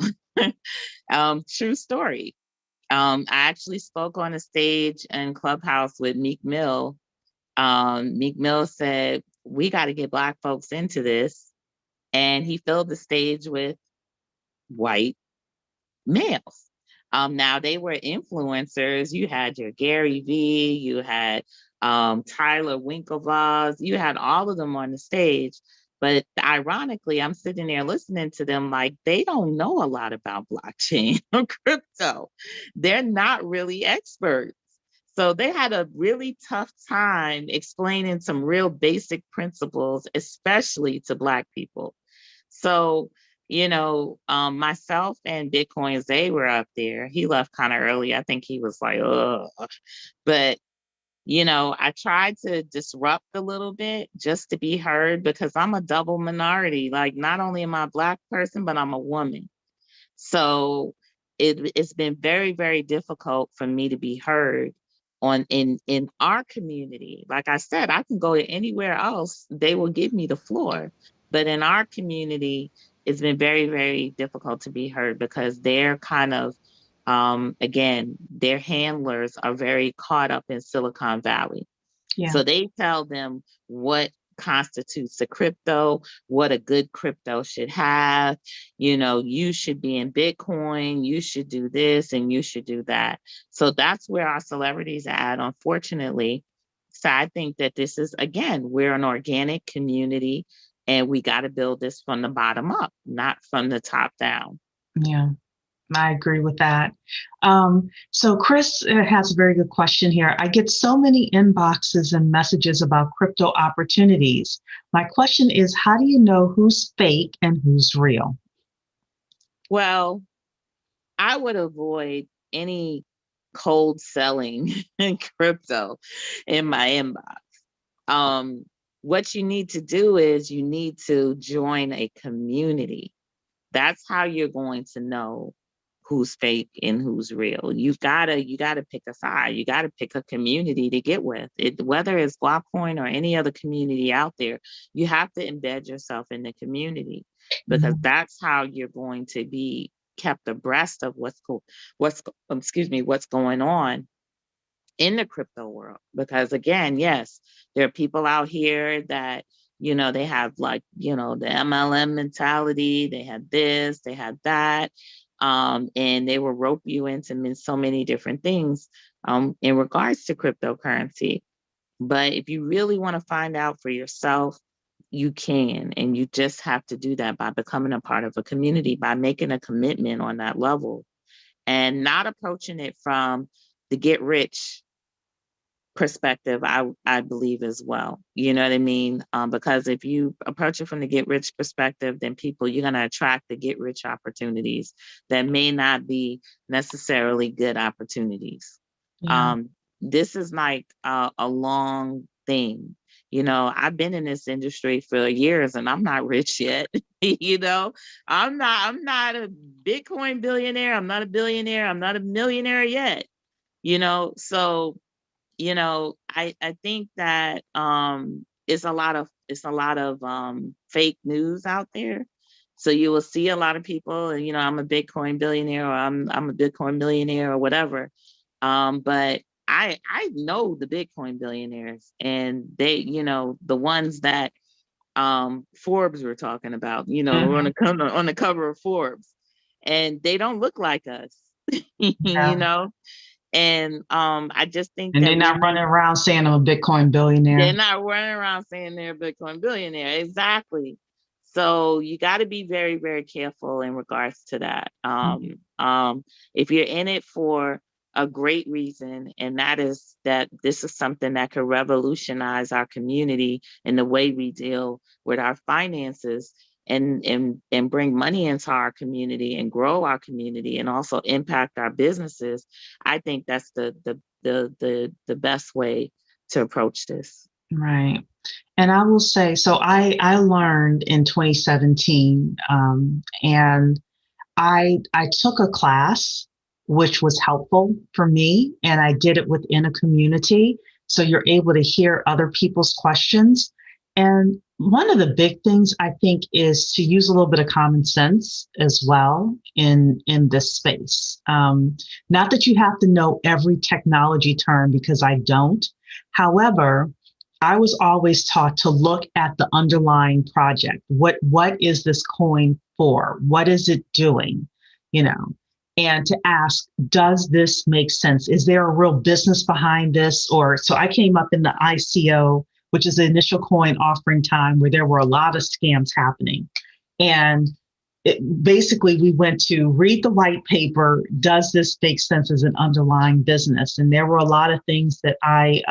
True story. I actually spoke on a stage in Clubhouse with Meek Mill. Meek Mill said, we got to get Black folks into this. And he filled the stage with white males. Now they were influencers. You had your Gary Vee, you had Tyler Winklevoss, you had all of them on the stage. But ironically, I'm sitting there listening to them like they don't know a lot about blockchain or crypto. They're not really experts. So they had a really tough time explaining some real basic principles, especially to Black people. So, myself and Bitcoins, they were up there. He left kind of early. I think he was like, ugh. But, I tried to disrupt a little bit just to be heard because I'm a double minority. Like, not only am I a Black person, but I'm a woman. So it's been very, very difficult for me to be heard in our community. Like I said, I can go to anywhere else, they will give me the floor. But in our community, it's been very, very difficult to be heard because they're kind of, again, their handlers are very caught up in Silicon Valley. Yeah. So they tell them what constitutes a crypto, what a good crypto should have. You should be in Bitcoin, you should do this and you should do that. So that's where our celebrities are at, unfortunately. So I think that this is, again, we're an organic community and we got to build this from the bottom up, not from the top down. Yeah. I agree with that. So Chris has a very good question here. I get so many inboxes and messages about crypto opportunities. My question is, how do you know who's fake and who's real? Well, I would avoid any cold selling in crypto in my inbox. What you need to do is you need to join a community. That's how you're going to know who's fake and who's real. You gotta pick a side. You gotta pick a community to get with. It, whether it's Guapcoin or any other community out there, you have to embed yourself in the community, because that's how you're going to be kept abreast of what's going on in the crypto world. Because again, yes, there are people out here that, they have, like, the MLM mentality. They have this, they have that. And they will rope you into so many different things in regards to cryptocurrency. But if you really want to find out for yourself, you can. And you just have to do that by becoming a part of a community, by making a commitment on that level, and not approaching it from the get rich perspective, I believe, as well. You know what I mean? Because if you approach it from the get rich perspective, then you're going to attract the get rich opportunities that may not be necessarily good opportunities. Yeah. This is like a long thing. I've been in this industry for years and I'm not rich yet. I'm not a Bitcoin billionaire. I'm not a billionaire. I'm not a millionaire yet. So I think that it's a lot of fake news out there. So you will see a lot of people, and I'm a Bitcoin billionaire, or I'm a Bitcoin millionaire, or whatever. But I know the Bitcoin billionaires, and they, the ones that Forbes were talking about, were on the cover of Forbes, and they don't look like us, you Yeah. know. And I just think And they're that we not need running around saying I'm a Bitcoin billionaire. they're not running around saying they're a Bitcoin billionaire. Exactly. So you got to be very, very careful in regards to that. If you're in it for a great reason, and that is that this is something that could revolutionize our community and the way we deal with our finances, and bring money into our community and grow our community and also impact our businesses, I think that's the best way to approach this. Right. And I will say, so I learned in 2017, and I took a class which was helpful for me, and I did it within a community. So you're able to hear other people's questions. And one of the big things I think is to use a little bit of common sense as well in this space. Not that you have to know every technology term, because I don't. However, I was always taught to look at the underlying project. What is this coin for? What is it doing? You know, and to ask, does this make sense? Is there a real business behind this? Or so I came up in the ICO, which is the initial coin offering time, where there were a lot of scams happening. And basically, we went to read the white paper. Does this make sense as an underlying business? And there were a lot of things that I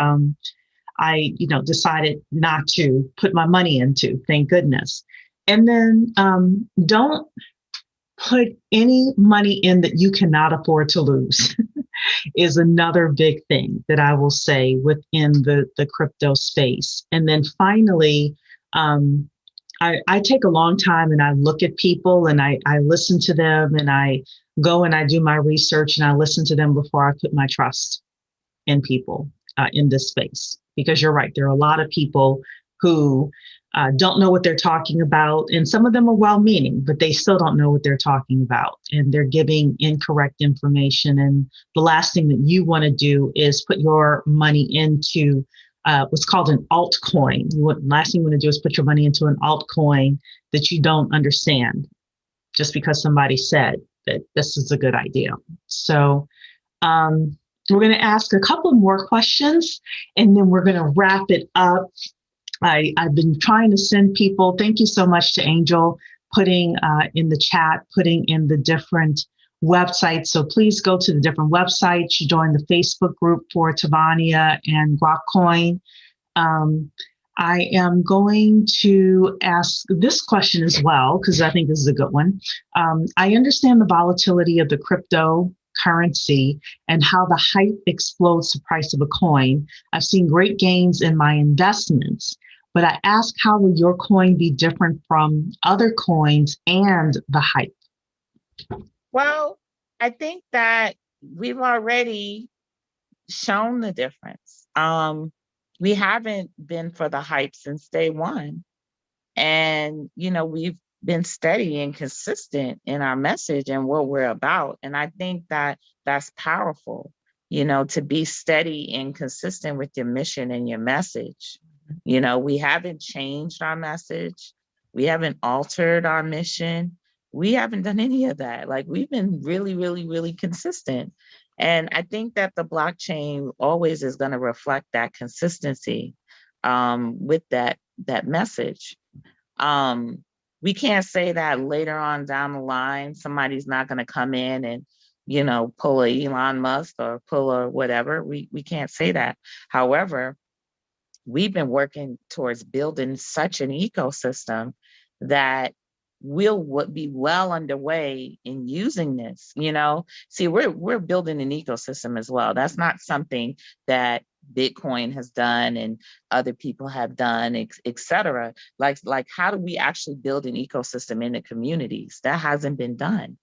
decided not to put my money into, thank goodness. And then don't put any money in that you cannot afford to lose is another big thing that I will say within the crypto space. And then finally, I take a long time and I look at people and I listen to them, and I go and I do my research and I listen to them before I put my trust in people in this space. Because you're right, there are a lot of people who don't know what they're talking about. And some of them are well-meaning, but they still don't know what they're talking about. And they're giving incorrect information. And the last thing that you want to do is put your money into what's called an altcoin. Last thing you want to do is put your money into an altcoin that you don't understand, just because somebody said that this is a good idea. So we're going to ask a couple more questions, and then we're going to wrap it up. I've been trying to send people, thank you so much to Angel, putting in the chat, putting in the different websites. So please go to the different websites. You join the Facebook group for Tavania and Guapcoin. I am going to ask this question as well, because I think this is a good one. I understand the volatility of the cryptocurrency and how the hype explodes the price of a coin. I've seen great gains in my investments, but I ask, how will your coin be different from other coins and the hype? Well, I think that we've already shown the difference. We haven't been for the hype since day one. And, we've been steady and consistent in our message and what we're about. And I think that that's powerful, to be steady and consistent with your mission and your message. We haven't changed our message. We haven't altered our mission. We haven't done any of that. Like, we've been really, really, really consistent. And I think that the blockchain always is going to reflect that consistency with that message. We can't say that later on down the line, somebody's not going to come in and, pull a Elon Musk or pull a whatever. We can't say that. However, we've been working towards building such an ecosystem that we'll be well underway in using this. See, we're building an ecosystem as well. That's not something that Bitcoin has done and other people have done, et cetera. Like how do we actually build an ecosystem in the communities? That hasn't been done.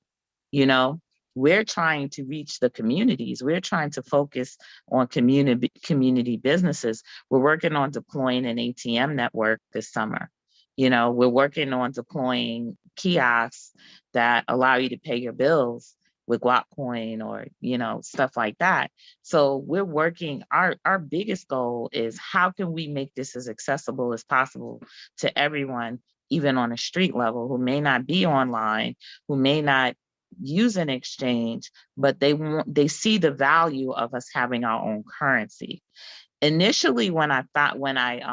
you know we're trying to reach the communities. We're trying to focus on community businesses. We're working on deploying an ATM network this summer. We're working on deploying kiosks that allow you to pay your bills with guac coin or stuff like that. So we're working, our biggest goal is how can we make this as accessible as possible to everyone, even on a street level, who may not be online, who may not use an exchange, but they see the value of us having our own currency. Initially, when I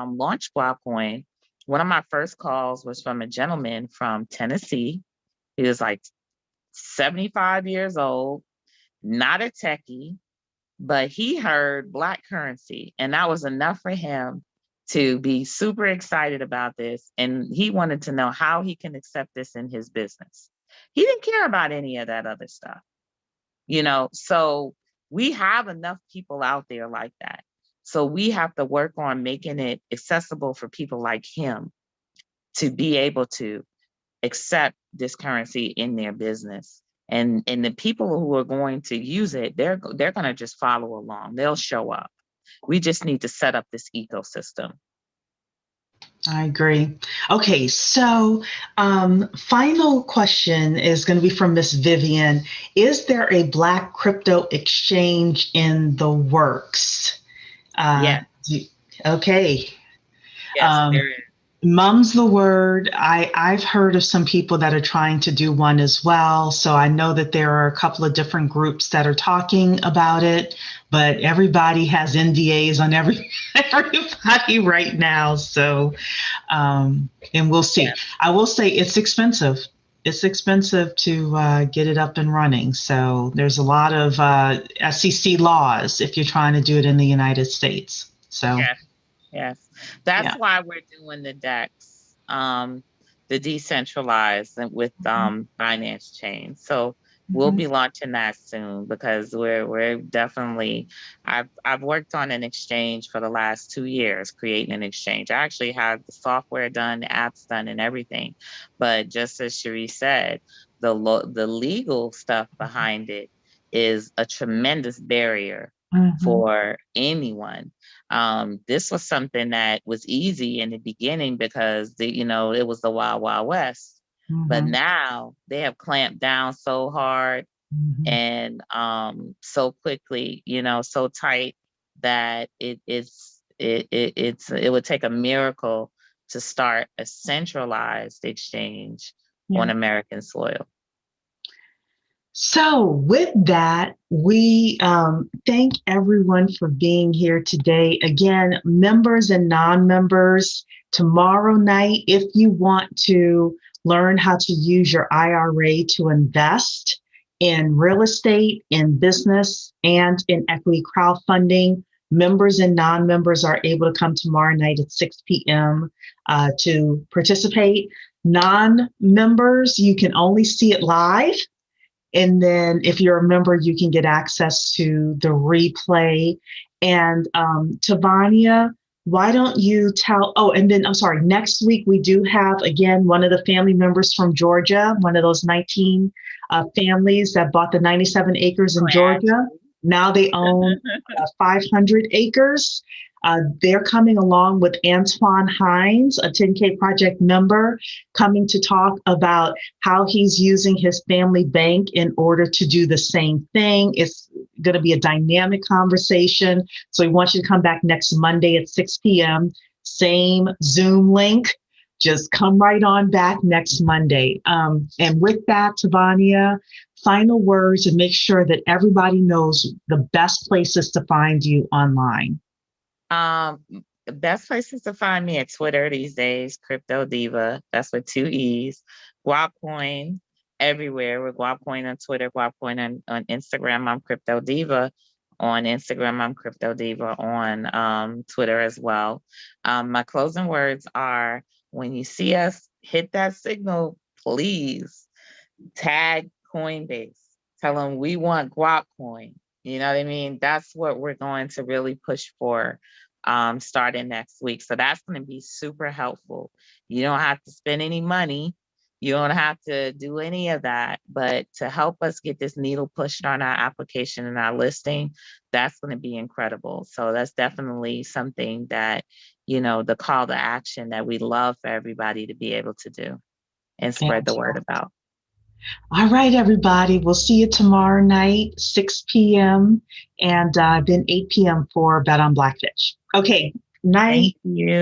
launched Guapcoin, one of my first calls was from a gentleman from Tennessee. He was like 75 years old, not a techie, but he heard Black currency, and that was enough for him to be super excited about this. And he wanted to know how he can accept this in his business. He didn't care about any of that other stuff, so we have enough people out there like that. So we have to work on making it accessible for people like him to be able to accept this currency in their business. And the people who are going to use it, they're going to just follow along. They'll show up. We just need to set up this ecosystem. I agree. Okay, so final question is going to be from Miss Vivian. Is there a Black crypto exchange in the works? Yeah. Okay. Yes, there is. Mum's the word. I've heard of some people that are trying to do one as well. So I know that there are a couple of different groups that are talking about it, but everybody has NDAs on everybody right now. So, and we'll see. Yeah. I will say it's expensive. It's expensive to get it up and running. So there's a lot of SEC laws if you're trying to do it in the United States. So. Yeah. Yes, that's why we're doing the DEX, the decentralized with Binance Chain. So we'll be launching that soon because we're definitely. I've worked on an exchange for the last 2 years, creating an exchange. I actually have the software done, the apps done, and everything. But just as Cherie said, the legal stuff behind it is a tremendous barrier for anyone. This was something that was easy in the beginning because it was the wild, wild west. But now they have clamped down so hard and so quickly, so tight that it would take a miracle to start a centralized exchange on American soil. So with that, we thank everyone for being here today. Again, members and non-members, tomorrow night, if you want to learn how to use your IRA to invest in real estate, in business, and in equity crowdfunding, Members and non-members are able to come tomorrow night at 6 p.m. To participate. Non-members, you can only see it live. And then if you're a member, you can get access to the replay. And Tavania, why don't you tell, oh, and then I'm sorry, next week we do have, again, one of the family members from Georgia, one of those 19 families that bought the 97 acres in Georgia. Now they own 500 acres. They're coming along with Antoine Hines, a 10K Project member, coming to talk about how he's using his family bank in order to do the same thing. It's going to be a dynamic conversation. So we want you to come back next Monday at 6 p.m. Same Zoom link. Just come right on back next Monday. And with that, Tavania, final words and make sure that everybody knows the best places to find you online. The best places to find me at Twitter these days, Crypto Diva. That's with 2 E's. Guapcoin everywhere. We're Guapcoin on Twitter, Guapcoin on Instagram. I'm Crypto Diva. On Instagram, I'm Crypto Diva on Twitter as well. My closing words are, when you see us hit that signal, please tag Coinbase. Tell them we want Guapcoin. You know what I mean? That's what we're going to really push for starting next week. So that's going to be super helpful. You don't have to spend any money. You don't have to do any of that. But to help us get this needle pushed on our application and our listing, that's going to be incredible. So that's definitely something that, the call to action that we love for everybody to be able to do and spread the word about. All right, everybody. We'll see you tomorrow night, 6 p.m. and then 8 p.m. for Bet on Blackfish. Okay, night. Thank you.